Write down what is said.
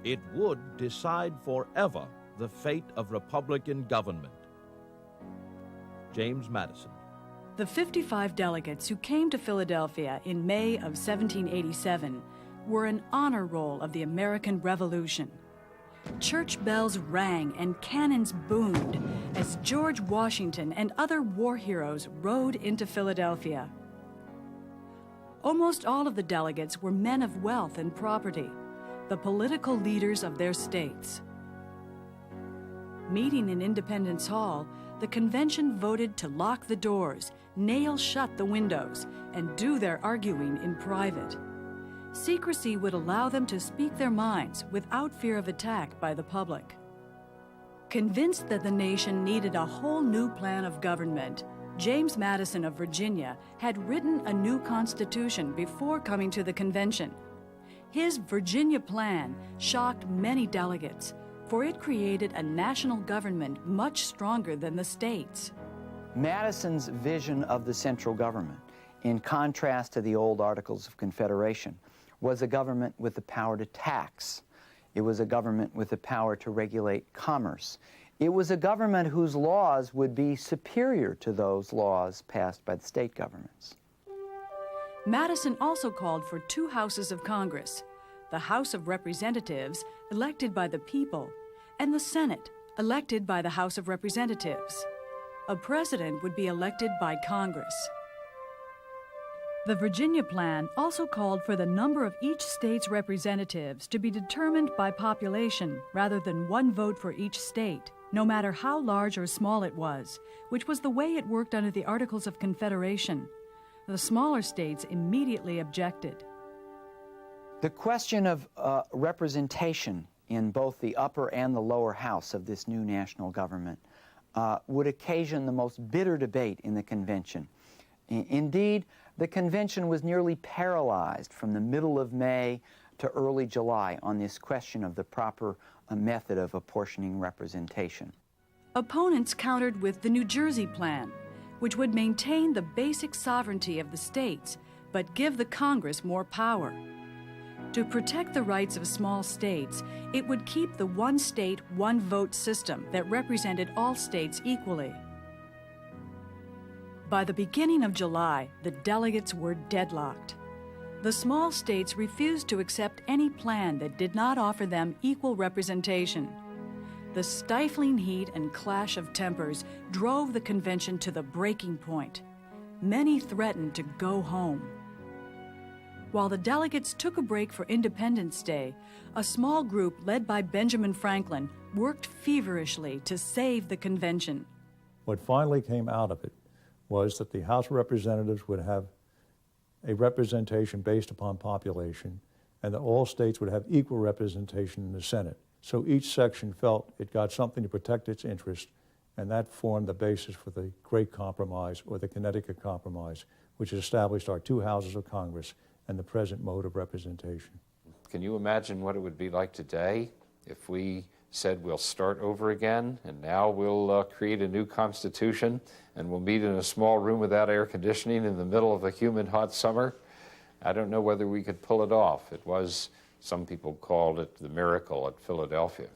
It would decide forever the fate of Republican government. James Madison. The 55 delegates who came to Philadelphia in May of 1787 were an honor roll of the American Revolution. Church bells rang and cannons boomed as George Washington and other war heroes rode into Philadelphia. Almost all of the delegates were men of wealth and property, the political leaders of their states. Meeting in Independence Hall, the convention voted to lock the doors, nail shut the windows, and do their arguing in private. Secrecy would allow them to speak their minds without fear of attack by the public. Convinced that the nation needed a whole new plan of government, James Madison of Virginia had written a new constitution before coming to the convention. His Virginia plan shocked many delegates, for it created a national government much stronger than the states. Madison's vision of the central government, in contrast to the old Articles of Confederation, was a government with the power to tax. It was a government with the power to regulate commerce. It was a government whose laws would be superior to those laws passed by the state governments. Madison also called for two houses of Congress, the House of Representatives, elected by the people, and the Senate, elected by the House of Representatives. A president would be elected by Congress. The Virginia plan also called for the number of each state's representatives to be determined by population rather than one vote for each state, no matter how large or small it was, which was the way it worked under the Articles of Confederation. The smaller states immediately objected. The question of representation in both the upper and the lower house of this new national government would occasion the most bitter debate in the convention. Indeed, the convention was nearly paralyzed from the middle of May to early July on this question of the proper method of apportioning representation. Opponents countered with the New Jersey plan, which would maintain the basic sovereignty of the states, but give the Congress more power. To protect the rights of small states, it would keep the one state, one vote system that represented all states equally. By the beginning of July, the delegates were deadlocked. The small states refused to accept any plan that did not offer them equal representation. The stifling heat and clash of tempers drove the convention to the breaking point. Many threatened to go home. While the delegates took a break for Independence Day, a small group led by Benjamin Franklin worked feverishly to save the convention. What finally came out of it was that the House of Representatives would have a representation based upon population, and that all states would have equal representation in the Senate. So each section felt it got something to protect its interest, and that formed the basis for the Great Compromise, or the Connecticut Compromise, which established our two houses of Congress and the present mode of representation. Can you imagine what it would be like today if we said we'll start over again, and now we'll create a new constitution, and we'll meet in a small room without air conditioning in the middle of a humid, hot summer? I don't know whether we could pull it off. It was, some people called it the miracle at Philadelphia.